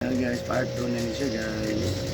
Ayan guys, part 2 na ni siya guys.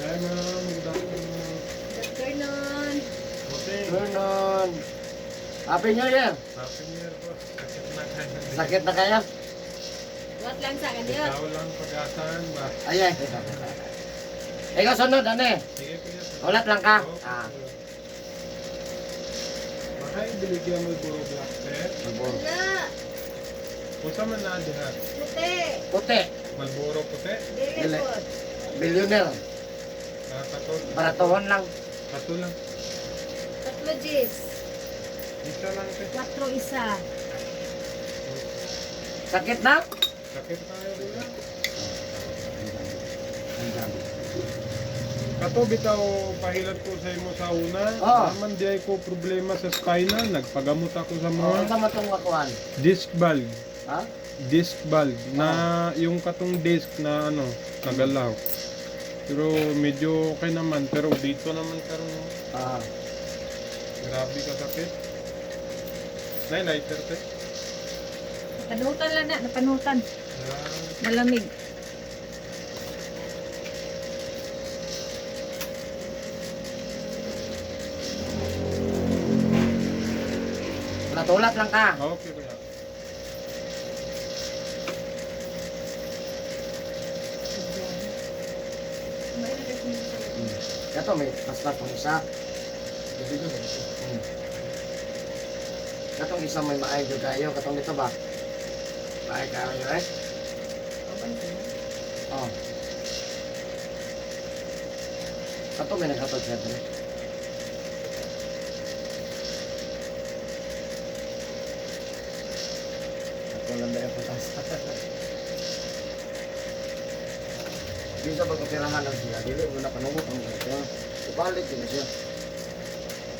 Hi ma'am, good afternoon. Afternoon. Okay. Vernon. Happy New Year. Happy New Year po. Sakit na kayo. Sakit na kaya? What lang sa kanya? Ikaw lang pag-asahan ba? Ayan. Ikaw sunod, ane. Sige kuya. Ulat lang ka. Okay, Ah. kuya. Mahay, biligyan mo buro black set. Wala. Usa man na diha. Puti. Puti. Malboro puti. Dili Dili. po. Billionaire. Katot. Baratuhon lang. Kato lang. Tatlo G's. Isa lang te. 4 isa. Sakit na? Sakit tayo kuya. Ang dami. Kato bitaw pahilat ko sa imo sa una. Oo. Naman di ay ko problema sa spinal. Nagpagamot ako sa Oh, mga ang sama itong makuhan. disc valve. Ha? Disc valve na yung katong disc na ano, nagalaw. Pero medyo okay naman, pero dito naman karon Ah. grabe ka sakit. Nay lighter te. Napanutan lang na. Napanutan. Ah, Malamig. Ulat lang ka. okay kuya. Ito may paspat pang isa. Hmm. Katong isa may maay jud kayo, katong dito ba? Maay kayo eh. Oh. Katong may nagkatod siya dito. Katong lang dahil putas. Di sa pagkapirahan lang siya, dili mo na panungot ang mga siya. Ipalit din siya.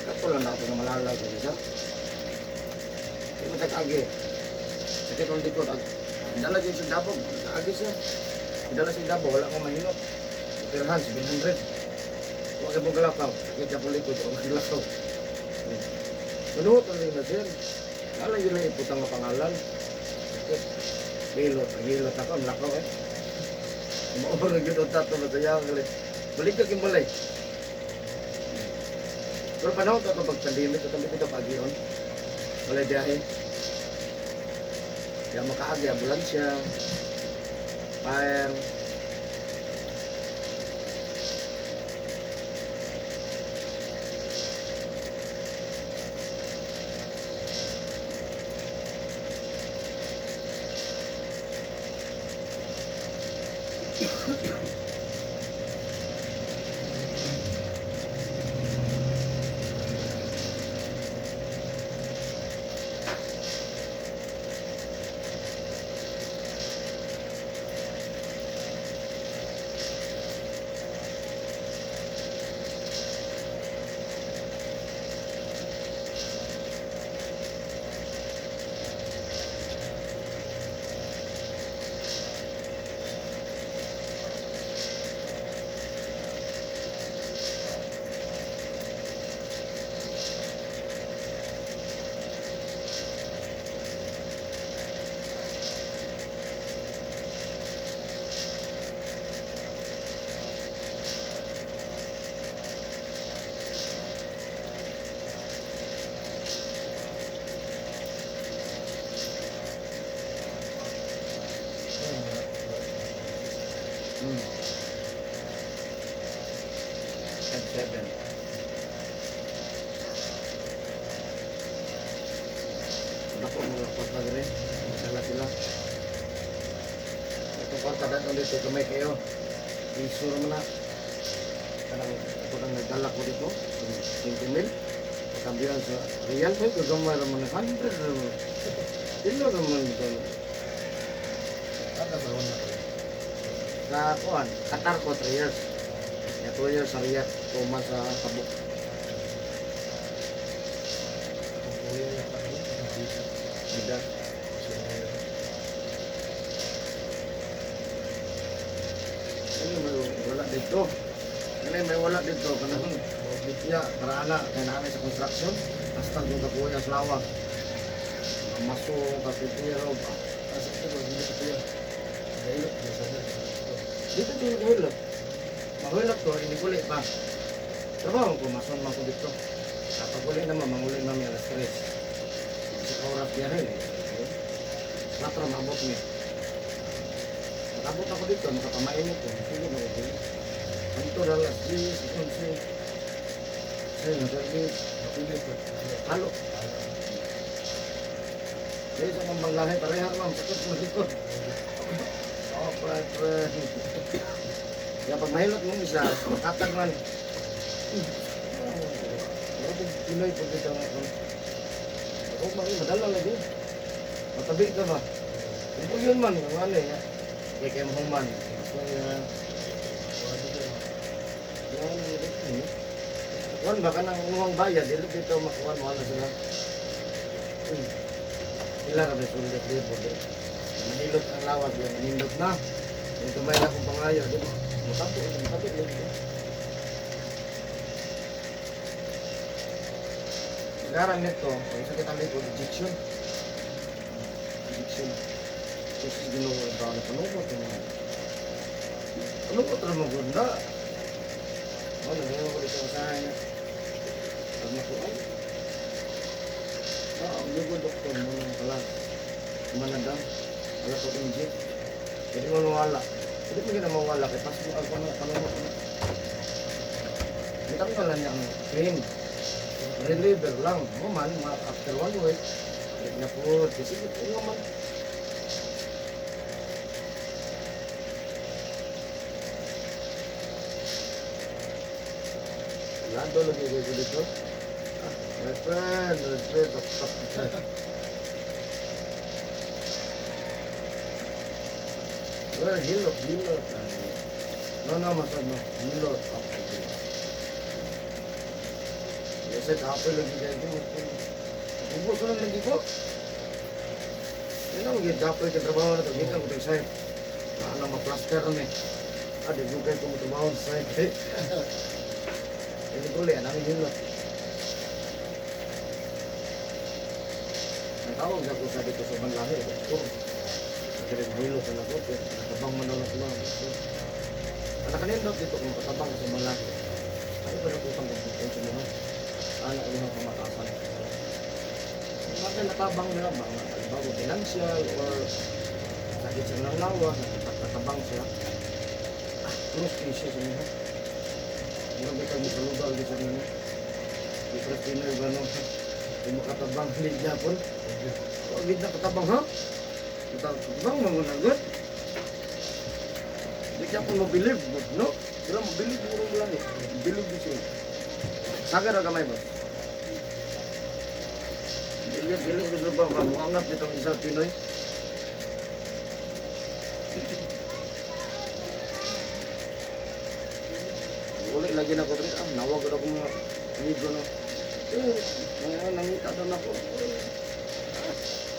Katong lang ako na malalaw ko siya. Di mo tag-agi. Kasi kung di ko, dala din siya dabog, nag-agi siya. Dala siya dabog, wala akong mahinot. Pirahan, 700. Huwag ka pong galakaw. Sakit siya po likod, huwag galakaw. Panungot ang rin na siya. Alam yun lang iputang na pangalan. Hilot ako, ang lakaw eh. Maurang yun ang tato na tayo. Balik ka kimbalay. Pero panahon ka kapag pandemik, ito kami kita pag-iyon. Wala biyahe. Kaya makaagi, ambulansya, fire. At 7. Ako mga kwarta rin. Dala sila. Itong kwarta dito dito kamay kayo. Iso naman na. Kanang ako nang nagdala ko dito. 20 mil. Pagkambihan sa real ko. Kagamay naman na 100 naman. Ilo naman ito. Kada taon na kayo. Sa kuhan, Qatar ko 3 years. 2 years sa Riyadh. 2 months sa Tabuk. Kung kuya niya pa kayo, nabisa. Bidat. Kasi Ano may wala dito? Ano may wala dito? Kanang mobit niya, para ana, kaya namin sa construction. Basta yung kapuya sa lawa. Maso, kapitiro, asa ito ba, hindi ko kuya. Nahilot, hindi sana. dito yung nagahulog. Pag-hulog ko, iniguli pa. Trabaho ko, mason man ko dito. Pag-uli naman, manguli namin alas 3. Sa oras niya rin eh. 4 maabot niya. Nakabot ako dito, makapamainit ko. Sige na ko dito. Anto na alas 10, 11. Say, nasabi, Mapilit ko. halo. Kaya sa mga banglahe, pareha ma'am, sakit mo dito. Oh, friend. Kaya pag mahilot mong isa, makatag man. Pinoy po dito nga ako. Ako madala lagi. Matabi ka ba? Kung po yun man, ang ano eh. Kaya kayo mong man. Kaya, yan ang dito eh. Kuhan baka nang umuhang bayad, dito makuhan mo na sila. Sila na may sulit dito. Manilot ang lawas, yan manilot na. Yung kamay na kong pangayo, di ba? Matabi lagi. Sekarang nito, kung isa kita likod, addiction. Kasi ginawa ba na panukot yung mga. Panukot na maganda. Ano, ngayon ko dito kasahay na. Pag nakuhay. Ang libo doktor mo ng kalas. Manadang. Wala ko inject. Hindi mo nawala. Hindi mo gina mawala. Kaya pas mo ako na panukot na. Itang ka lang niya ang pain. Reliever lang. Mo man, after 1 week, balik na po. Kasi ito nga man. Lado lagi ko dito. My friend, well, hilot. No, masad mo. Hilot. Kasi kapil lagi dito. Ubo ko lang lagi ko. Yan ang kapil ka trabaho na ito. Gitan ko ito sa'yo. Ano ma-plaster kami. Di ko kayo kumutrabaho sa sa'yo. Ini boleh, namin hilot. Natawag ako sa dito sa Banlahe. Nagkaroon hilot sa lagot. Natabang manalat lang. Nakanindot dito kung katabang sa Banlahe. Ano ba nakutang ko sa mga? Anak ko ng pamatasan. Mga natabang nila ba? Halimbawa, financial or sakit sa nanglawa, nagpatabang siya. Terus isi sa mga. Grabe kami sa lugar di sana ni. Di Christina gano. Di makatabang lig Japon. O gid na katabang ha? Katabang mo na good. Di Japon mo believe, no? Sila mo believe mo lang eh. Believe di sila. Sagar ra gamay ba? Believe di ba mo angat ditong isa Pinoy. Ulit lagi na ko rin, nawag ko na kong mga amigo na. Nangita doon ako.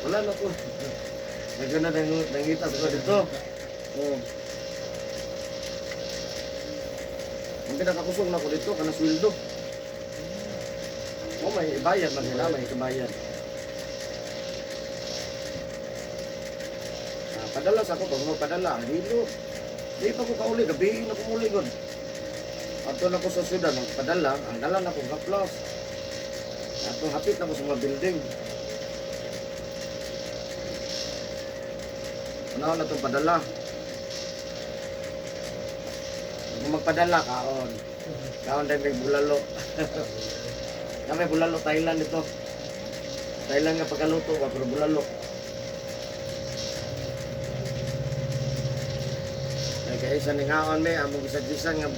Wala na ko. Nagana nangita ko dito. Ang pinakakusong na ko dito, kana sweldo. May bayad man sila, may kabayad. Padala sa ako, pag magpadala, ang hilo. Di pa ko kauli, gabi na ko muli ko. Ato na ko sa syudad, padala, ang dala na ko haplas. Ato hapit na ko sa mga building. Ano na itong padala? Kung magpadala, kaon. Kaon dahil may bulalo. May bulalo, Thailand ito. Thailand nga pagkaluto, pero bulalo. Kaya isa ni ngaon may, among isa-isa nga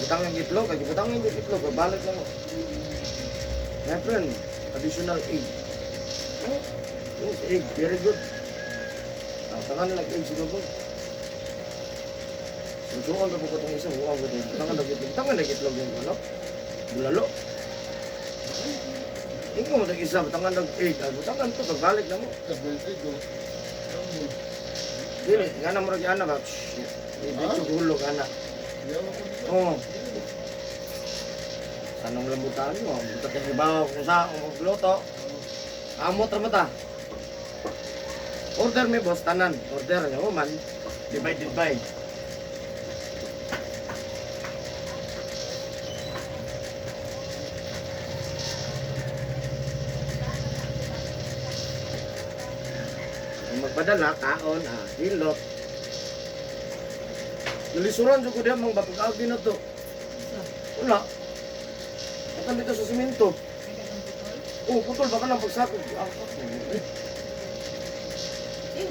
butang ng itlog, kaya butang ng itlog, balik lang mo. My friend, additional egg. Yes, egg, very good. Tangan lang egg siguro po. Susukan na po katong isa, huwag ko din. Tangan lang itlog yung ano, bulalo. Ikaw mo tag isa, tangan lang egg, tangan to, pagbalik na mo. Dili, nga na mo rin ana ba? Dito hulog ana. Oo. Sanong lambutan mo, buta tayo ibaw kung saan kung magluto. Amot ra mata. Order me boss tanan, order nga man. Divide by. padala, kaon, hilot. Nalisuran ko diya mga bapag-agi na to. So, Wala. At dito sa simento. may katong putol. Oh, putol baka nang pagsakot.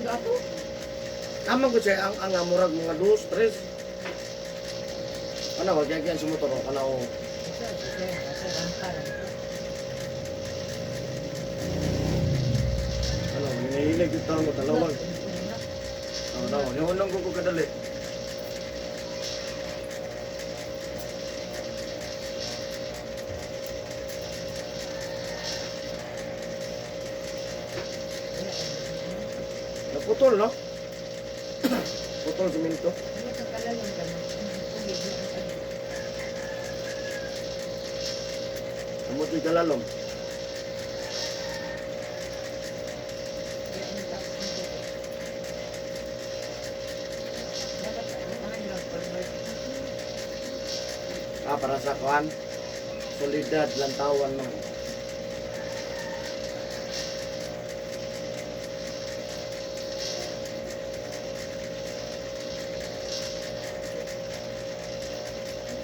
Gato. Tama ko siya ang murag mga 2, 3. Ano, wag yan sa motor. Ano, ano, hinihilig ito ang talawag. Ano, yung unang ko kadali. Naputol, no? Putol simento. Ano sa kalalong ka na? Tubig na ang tubig. Namutoy kalalom. Kaya ang tapos ng tubig. Dapat ang lang convert. Para sa kuan. Solidad, lantawan mo.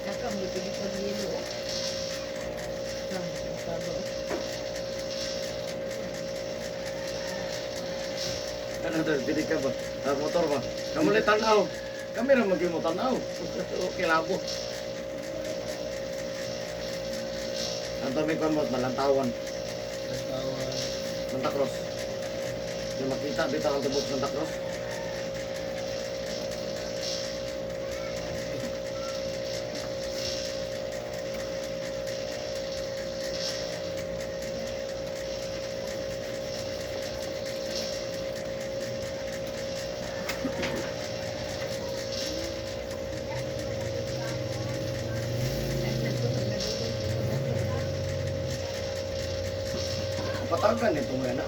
Naka, may pilit ng yelo. Ang sabaw. Ano daw, dili ka ba? Motor ba? Kamu ulit tanaw. Kami rin maging mo tanaw. Okay labo. Ang tabi ko mo, malantawan. Nagtawan. Santa Cruz. Yung makita dito ang tubog Santa Cruz. Patagan nito mo yan.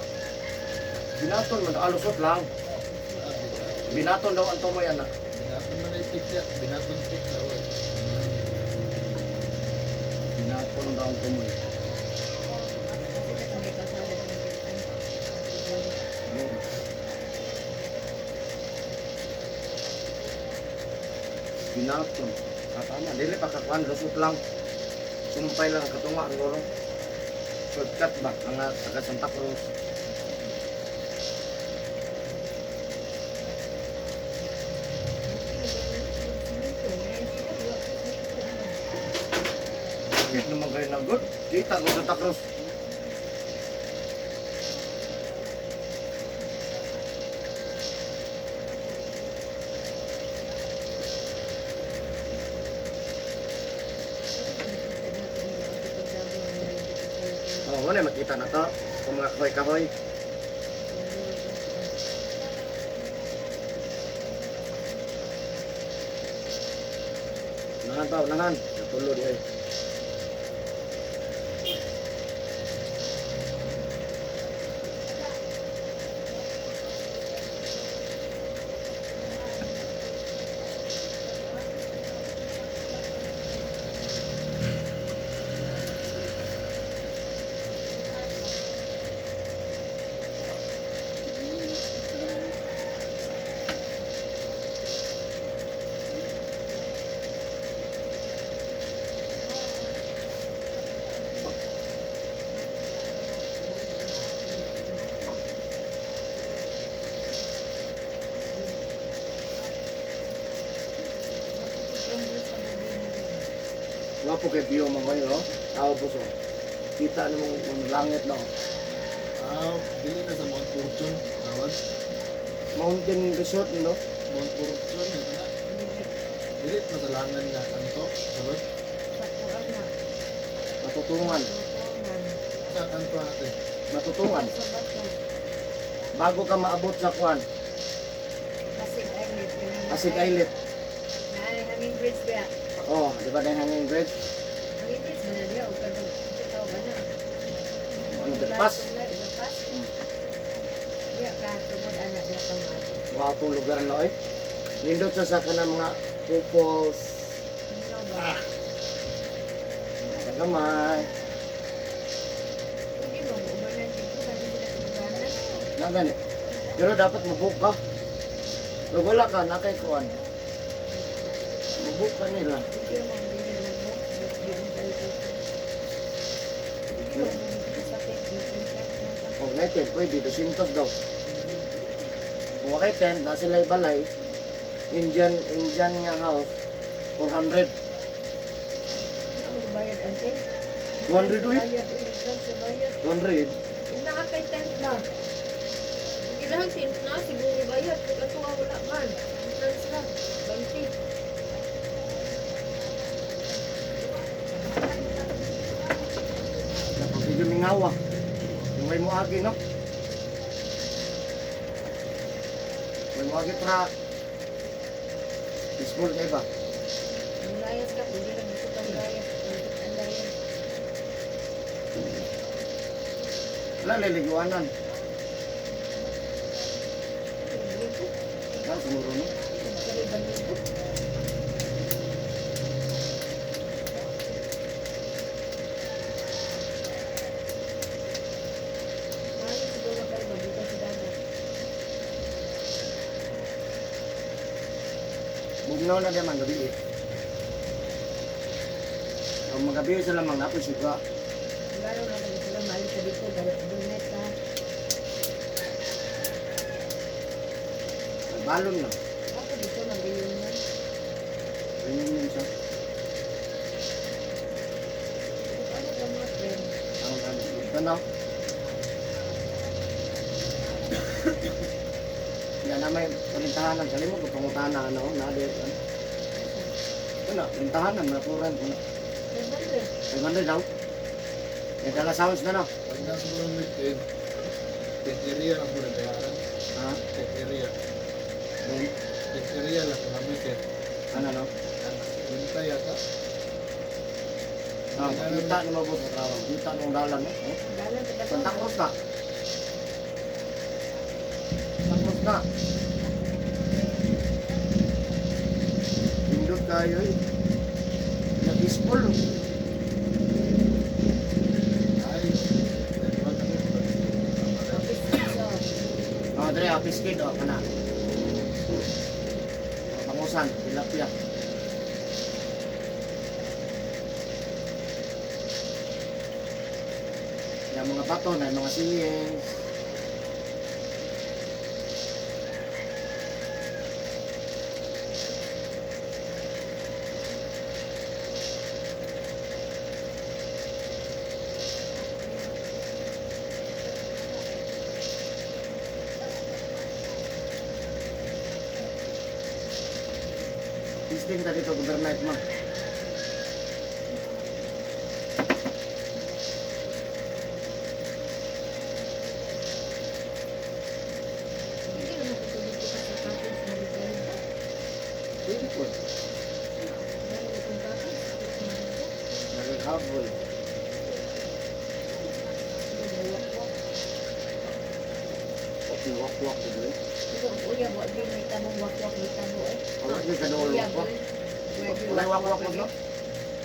Binaton mo, nakalusot lang. Binaton daw ang tumoy yan. Binaton man ay tikya. Binaton tik daw. Binaton daw ang tumoy. Binaton. Katama, dili pa kakuan, lusot lang. Sumpay lang ang katunga ang lorong. Shortcut ba? Ang taga Santa Cruz. Bakit naman kayo na good? Kita ko Santa Cruz. Oh, wala makita na to. Kung mga kahoy-kahoy. Nahan pa, nahan. Natulo di ay. Wapo kay view mo ngayon, no? Tao puso. Kita namang mga langit, no? Dili na sa Mount Fortune. Tawag. Mountain resort, no? Mount Fortune. Ito na. Dili masalangan nga kanto. Sabot. Matutungan. Sa kanto natin. Matutungan. Bago ka maabot sa kwan, Pasig Islet. Pasig Islet. Hanging bridge ba? Oh, di ba na yung hanging bridge? Hanging bridge ba na niya? O kadong ito ba na? Ano, Belpas? Belpas? Diya ka, tungod anak niya ka mga. Wapong lugar na, eh. Nindot sa kanang mga pupos. Ano ba? Nagamay. Hindi mo, umanan dito, sabi sila sa luganan. Na gani. Pero dapat mabook ka. Pag wala ka, nakaikuan. Mabook ka nila. Hindi mo hindi mo hindi mo tayo dito. Hindi mo sakit dito. Kung natin, pwede, 200 daw. Kung wakay 10, na sila ibalay, Indian nga house, 400. Ano bayad ante? 200 ulit. Bayad ulit lang sa bayad. 200. Kung nakakay tent na. Kailangan tent na, siguro bayad. Kung ito nga wala man. Entrance lang. 20. Kapag medyo mingawa. Yung may muagi, no? May muagi para peaceful na iba. Ang layas ka, hindi lang gusto kang layas. Ang layas. Wala, liliguanan. Dito. Yan, siguro, no? Kaliban dito. Ayos siguro kayo mabuta sa dagat. Bugnaw na naman gabi eh. Ang magabi sila mga napo siga. Laro na lang sila maalis sa dito. Donet ka. Balon na. Ako dito nag-iyon na. Ganyan yun siya. Ano ka mga friend? Ang ano, ito na. Yan na may palintahanan. Kalimot ko pangutahan ano, na di yan. Ito na, palintahanan, naturan ko na. 500. 500 daw. May dala sounds na no. Pag nasa mo ng weekend, tent area lang po nagkayaran. Ha? Tent area. Then, Tent area lang po namin tent. ano no? Winta yata. Ah, kita ni mabot sa trabaho. Kita nung dalan no. Oh. Dalan ka dapat. Pantakos na. Takos na. Pindot kayo eh. Nag-ispool. Ay, nagpag kami po. Oh, dre, office kid, oh, kana. Pangusan, tilapia. Yung mga bato na mga siyens. Testing tadi to overnight mah. Hindi naman katulad ko sa cottage na bigay. Pwede po. Dahil itong cottage, Nagkakabol. nagwakwak. Pati wak-wak ko dre. Ito, kuya, buwan din may tabong wakwak, may tabo eh. Wala din ka doon wak-wak. Wala wak-wak mo no?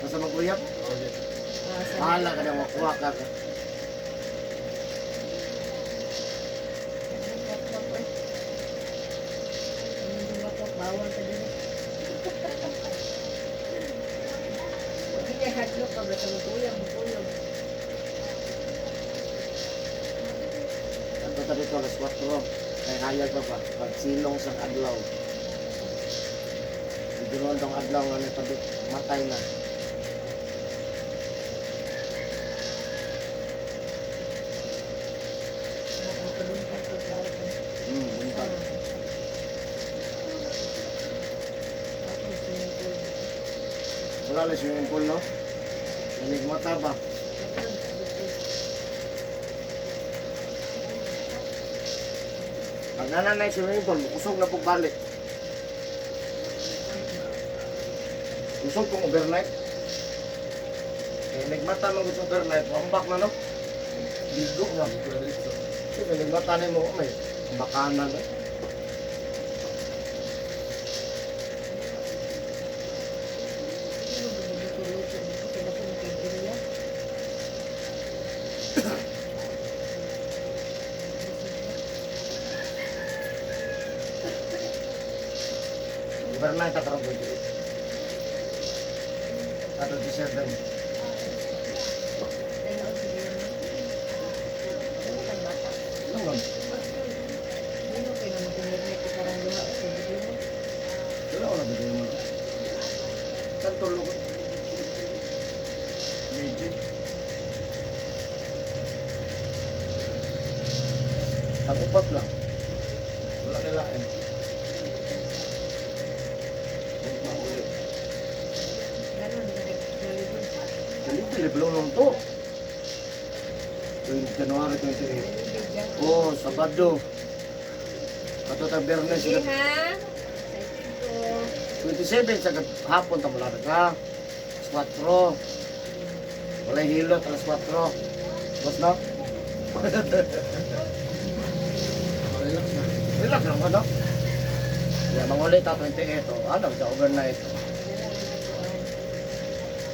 Basta mag-uyap. Okay. Bahala ka ng wak-wak ka. Bawal ka din. Hindi niya hadlok ka, basta magkuyang. Ang tata dito alas 4. Kaya hayag pa pa. Pagsilong sa adlaw. Hindi naman tong adlaw nga may pabit. Matay na. Buntag. Wala lang swimming pool no? Nalig mata ba? Pag nananay swimming pool, usog na pong balik. Usog kong overnight. Eh, nagmata mo gusto overnight, wambak na no? Bigo na. Kasi nagmata na mo, may bakanan eh. overnight at around 28. At 27. Dahil ako sige naman. Ano ka bata? Ano nga? Hindi mo kayo naman internet ko parang luha sa video mo. Wala ko na bigay mo. Saan tulog ko? Medyo. Ang upat lang. Wala nila eh. Huwag mahuli. Ganun, nag-Jollibee. Dali, belum lang to. 20 January 28. Jollibee dyan. Oh, Sabado. Ato ta Bernes. Sige ha. Excited ko. 27 sa hapon ta mula ka. 4. Walay hilot alas 4. Bas na? Relax na. Relax lang ka no? Ya, mangulit ta 28 to. Ano sa overnight?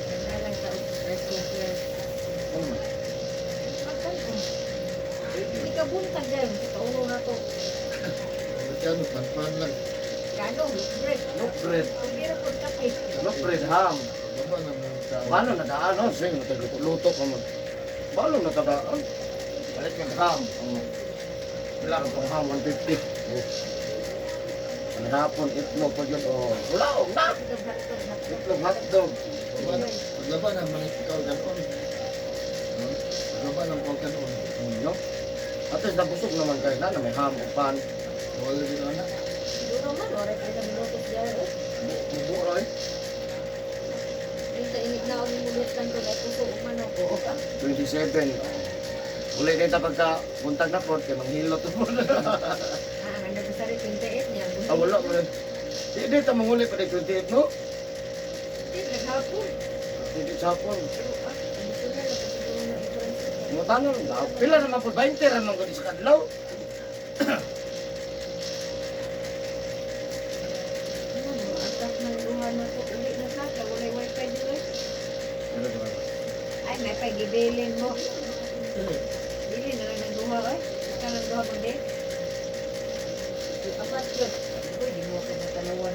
Naglalang sa Australia. Ano man? Pagkan ko. Hindi ka buntag dyan. Sa paulo na to. Amerikano, pan lang. Gano, bread. Look bread. Ang bira po kape. Look bread ham. Baba na mga tao. Balo na daan no? Sige, luto ka mo. Balo na tadaan. Balik ng ham. Wala ka pang ham 150. Ang hapon, itlog pa yun. Oh, wala, na! Itlog hotdog. Paglaba na mga ikaw ganon. Paglaba ng kau ganon. No? At least nabusog naman kayo na may ham o pan. Wala din na. Siguro man, oras kayo sa minutos dyan. Muburo eh. Yung sa init na ako yung mulit lang ko. At puso umanok ko. 27. Uli din ta pagka buntag na po, kaya manghilot mo na. Hanggang sa rin 28 niya. Ah, wala mo rin. Hindi ta manguli pa rin 28, no? Hindi, naghapon. Hindi sa hapon. Pero ano ko na, siguro na difference ko. Mga tanong, pila naman po, 20 naman ko sa kadlaw. Ano, atas ng luha na to. Uli na sa ka, wala wifi dito. Ano ba? Ay, may pagibilin mo. Bili na lang ng duha, ay. Ika ng duha mo din. Apat yun. Uy, di mo ako natalawan.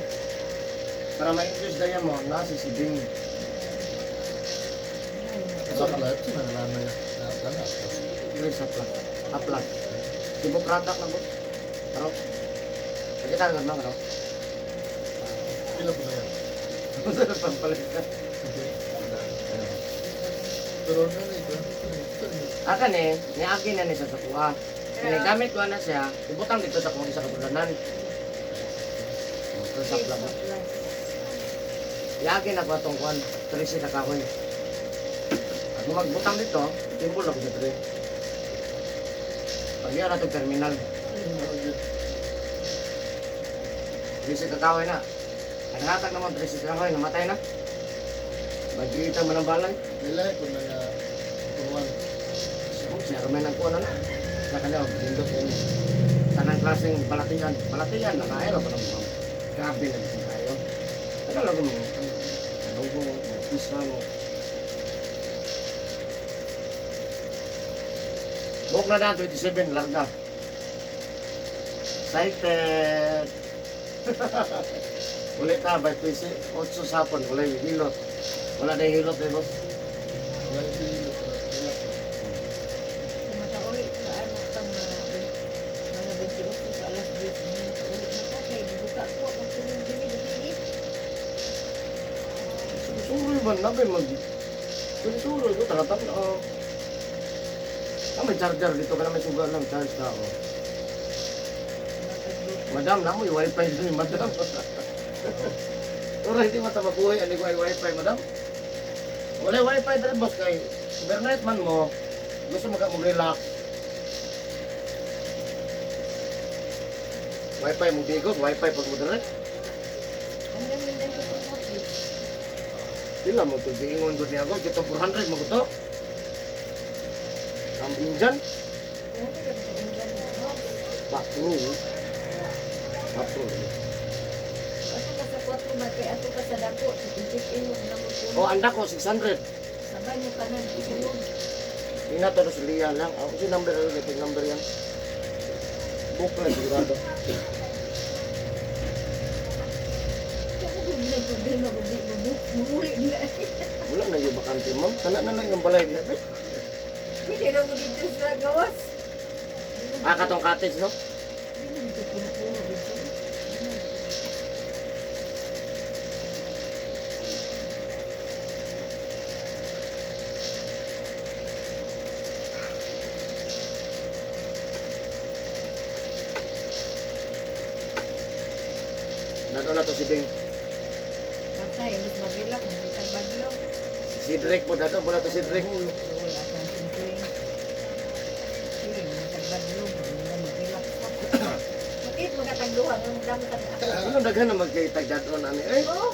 Para ma-increase na yan mo, nasa si Bing. Sa kalat, sinalala niya. Nakakala. Increase sa plug. Upload. Tipo product na po. Pero, kita agad na, ano? Pila po na yan. Pampalit ka. Pero na ito. Akan eh, niagin na niya sa kuha. Gamit ko na siya, ibutang dito sa kung isa katulanan. Sa plug. Iagin na ko itong kuhan, 13 na kahoy. At kung magbutang dito, timbol ako sa 3. Pag yan na itong terminal, 13 na kahoy na. Ang hatag naman 13 na kahoy, namatay na. Magkita mo ng balay. Nilay ko na nga. Turuan. Siya rumay ng kuha na. Sa kanya, lindot yan. Tanang klaseng balatian. Balatian, nakaero pa ng mga gabi na dito tayo. Ano lang mo? Ano ko, pisa mo. Buok na na, 27, larga. Excited! Ulit na, by 8 sa hapon, wala yung hilot. Wala na yung hilot, eh, boss. Wala yung pilo. Matauli sa ano kang mga 28 sa alas 10 na matauli na ko kay buka ko ang tulong dili dili. Suruy man na ba mag... Suruy ko talagang may charger dito ka na may sugar ng charge ka oh. Madam, na mo yung wifi dito ni madam. Ora hindi mata mabuhay ani ko ay wifi madam. Wala wifi dere boss kay overnight man mo. Gusto mag-relax. Wifi mo bigos, wifi pag mo dere. Ang galing din ko po. Sila mo to giingon gud niya ako, kita 400 mo ko to. Ang injan, patro. Patro. Ato ka sa 4 ba kay ato ka sa dako, titik-in mo na mo O po. anda ko 600. Sabay mo kanan isulod. Ina to sa liya lang. Ako si number number yan. Book lang sigurado. Dili mabuli nila. Wala na yung bakante, ma'am. Kana na lang yung balay. Hindi na mo dito sa gawas. Ah, katong cottage, no? Hindi mo dito puno dito. Nato na to si Bing. Patay, mas mabilak, mas baglo. Si Drake po dato. Wala to si Drake. Wala kang simpuling. Hindi, mas baglo. Mabilak pa. Bakit magkatagduhan? Ang dami ka na. Ano daghan na magkitag dato na ni. Eh, Oo,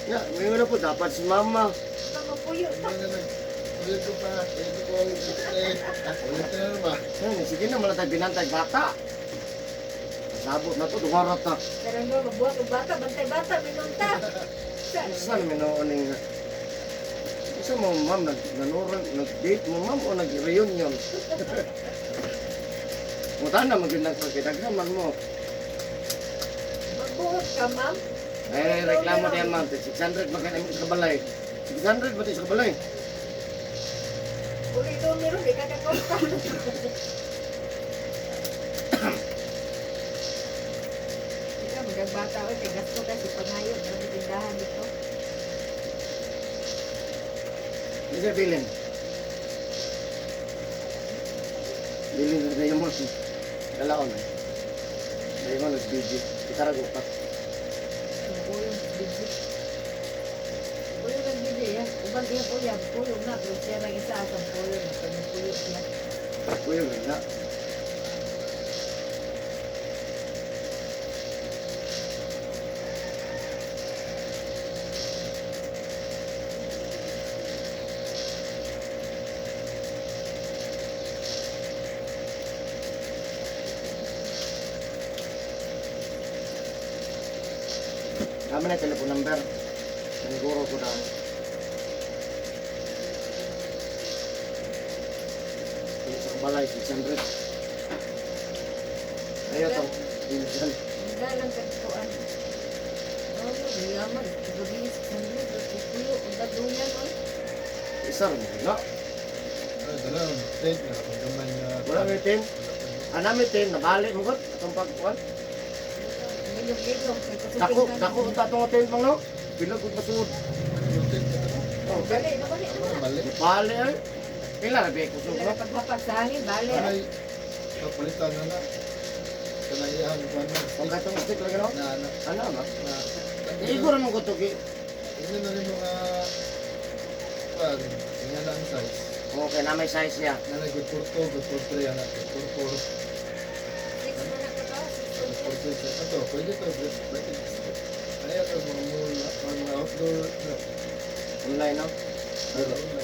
ya, may na po dapat si mama. baka mapuyo ta. Ulit ko pa. Ulit ko ulit. Ulit na naman ba? Sige na malatag binantay bata. Sabot na to, dumarat na. Karang ba, mabuhat o bata, bantay-bata, minunta. Saan namin nooning na? Isa mo, ma'am, nag-date mo, ma'am, o nag-reunion? Muta na, magkitagnaman mo. Magbuhat ka, ma'am. Eh, reklamo diyan, ma'am. 600 magkana sa kabalay. 600 ba sa kabalay? Uli ito meron, di ka kakonta. Ikaw, magagbata o, gasto ka si Pangayon, ang tindahan dito. Hindi siya bilin. Bilin na yung mo. Dalaon eh. Dahil mo, nag-BG. Ikaragupat. Puyong bigit. Puyong ang bigit, ya. Uban iya puyong, puyong na. Pero siya lang isa asang puyong. Puyong siya. Ako yun, nga. Kami na telephone number. Siguro ko na. Sa kabalay, 600. Ayaw to. Bilisan. Hindi lang kagtuan. Oh, yaman. Gabi sa kanila, puyo, udag duyan, oy. Isa rin mo na. Dala, tent na. Pagkaman na. Wala may tin. Anami tin, nabalik mo gut. Itong pagkuhan. Milog-milog. Dako tatong tin pang no. Bilag ko basud. Yung tent na ito. Oh, Balik, nabalik. Ano, balik? bali ay. Pila na beko so Sila no. paghapag sa hangin, balik. Ay, papalitan na na. Kanayahan ko na. Kung katong stick lagi no. Na, Ano ba? na. Igo ra mo ko to ki. Ini na rin mga pag nga lang size. Okay na may size niya. Na good for 2, good for 3, ana good for 4, Six na nakatawa, good for 6. Ato, pwede to, pwede. Kaya to mga outdoor na. Online no.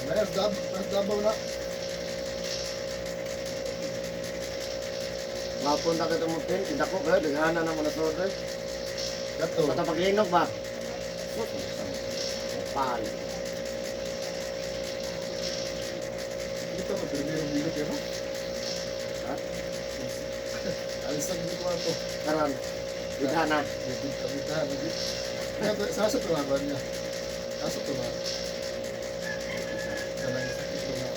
Mas dabaw na. Mapunta ka mo tin, dako ka daghana na mo na sorder. Kato. Basta paglinog ba? Pali. Dito ko primero bilog yan. Ha? Alis na dito ko. Karon. Daghana. Kabitahan na dito. Kaya sasa to nga ba niya? Sasa to nga. Kanang sakit to nga.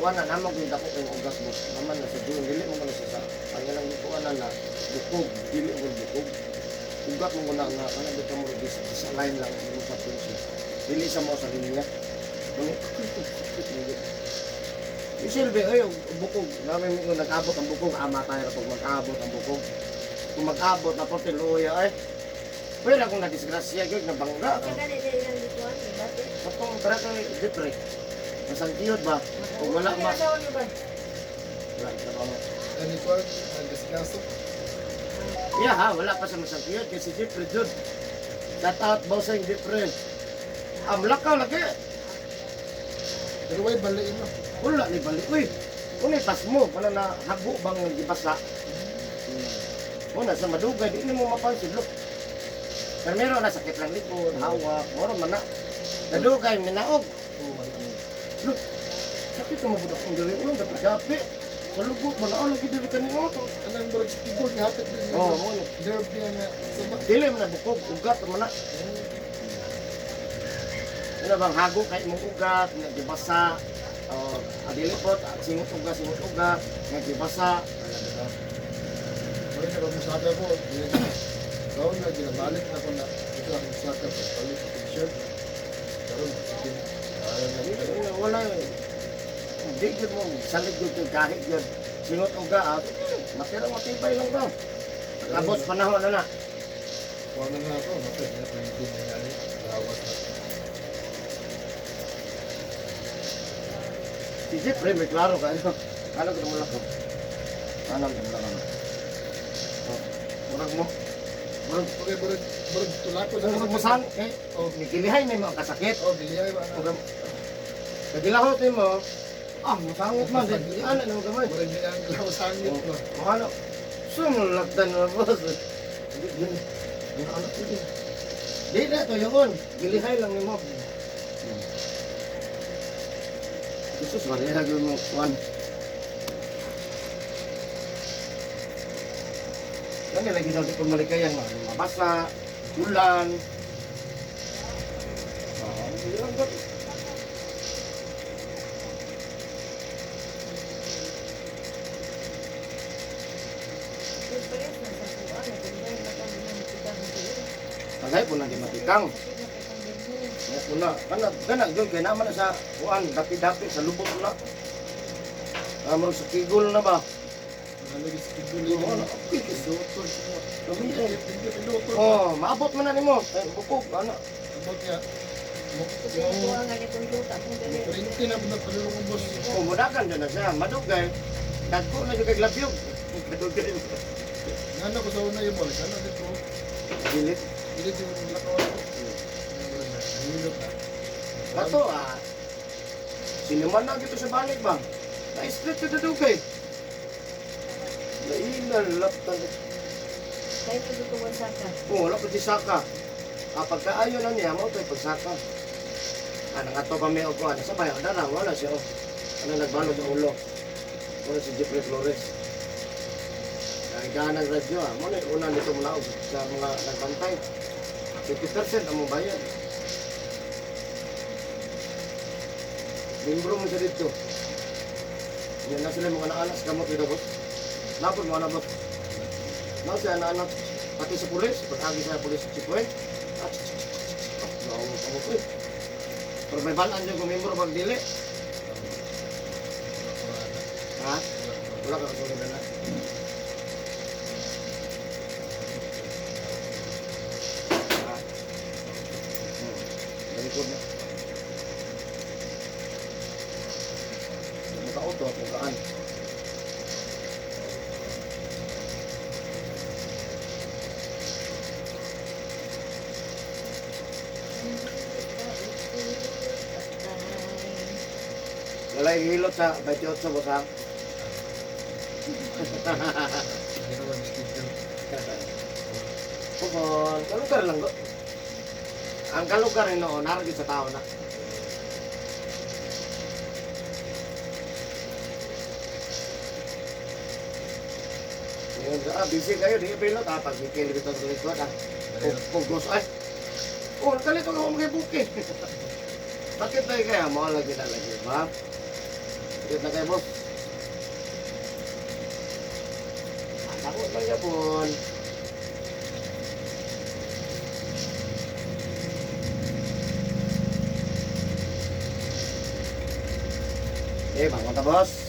Wala na mo gyud ako kay ugas mo. Naman na sa dulo dili mo na sa. Ang lang gikuan na bukog, dili mo bukog. Ugat mo na nga kana dito mo sa line lang mo sa pinsi. Dili sa mo sa linya. Kuni. Isilbi ay bukog. Namin mo nag-abot ang bukog, ama tayo pag mag-abot ang bukog. Kung mag-abot na porte luya ay. Pero kung na-disgrasya gyud na bangga. Sa ganit din ang likuan, dati. Kapag para kay dipre. Masangkiyot ba? Kung wala ma. Asawa niyo ba? Wala trabaho. Ani ko ang gasgaso. Yeah ha, wala pa sa masangkiyot kasi dipre jud. Shout out bossing dipre. Lakaw lagi. Pero way baliin mo. Wala ni balik. Uy, unay pas mo. Wala na hago bang gibasa. Una sa madugay, di mo mapansin. Look. Pero meron na sakit lang likod, hawak, moro man na. Nadugay, minaog. Oo, wala. Look, sakit mo budak kong gawin. Unong dapat gapi. Sa lubot, manaon lagi dili kanino to. Anang murag skibol ni hatag din. Oo, mo ni. Nerve niya nga. Sama. Dili man na bukog, ugat man na. Ano bang hago kay mong ugat, nga gibasa. O, adili po, singot ugat, nga gibasa. Mari na kami sa ko. Kaon na ginabalik na ko na. Ito ang saka palit ng t-shirt. Karon sige. Wala yun. Hindi yun mo, salig yun kahit yun. Singot ugat, matira matibay lang daw. Tapos panahon na na. Kuha na nga ako. Mapit na kung hindi nangyari. Lawas na. Si Jeffrey, may klaro ka. Ano ko naman ako? Ano ko naman ako? Murag mo. Okay, murag tulako na. Murag mo sang. Eh, nikilihay may mga kasakit. Oh, biliyay ba na? Murag. Kagilahot mo. Masangot man. Di ano naman gamay. Murag niya ang lawas-angit mo. Ano? Sumulagdan mo, boss. Hindi, yun. Yung anak ko din. Di na ito yun. Gilihay lang mo. Jesus, Maria, nagawin mo. One. Yan yung lagi daw di pumalikayan. Mabasa, ulan. Hindi lang ba? Tagay po na di matikang. Kaya po na, kanag yun, kaya naman na sa kuan, dapi-dapi, sa lubot na. Amang sa kigol na ba? Nalagi skibol Oo, yun. nakapikis. Doktor. Lumitin. Hindi ka doktor. Oh, maabot man na ni mo. Bukog, ano. Abot niya. Kasi ito ang ganitong yuta. Kung dali. Printi na pinapalulong ang boss. Oh, mudakan dyan na siya. Madugay. Dagko na yung kaglabyog. Madugay. Ngano ko sa una yung boss. Ano dito? Dilit. Hindi yung lakawan ko. Nahilot na. Ato, siniman na dito sa balik ba? Na-split ka dadugay. Nailan, laptan. Kaya ito dito wansaka. Oh, wala pa di saka. Pagkaayo na niya, mo tayo pagsaka. Nangato kami o kuha. Sa bayan, darang, wala siya. Ano nagbalog sa ulo. Wala si Jeffrey Flores. Nagkaan ng radyo. Mo na yung una nito mula sa mga nagbantay. 50% ang mong bayan. Membro mo siya dito. Yan na sila mga anak sa kamot dito, boss. Napod mo anak, boss. Now siya anak pati sa pulis, pag-agi sa pulis si Puwet. Kamu ko eh. Pero may balaan dyan kung membro pag dili. Ha? Wala ka kasunod na. Ha? Balikod na. Maka-auto at magaan. Walay hilot sa 28 boss ha. Hindi naman skibol. Pupon, kalukar lang go. Ang kalukar rin noon, naragin sa tao na. Busy kayo, di pilot ha. Pag ikilip ito sa likod ha. Pugos ay. Oh, nakalito ka kung may buki. Bakit tayo kaya? Mga lagi na lagi, ba? Bakit na kayo, boss? Takot lang siya, pon. Bangun ta, boss.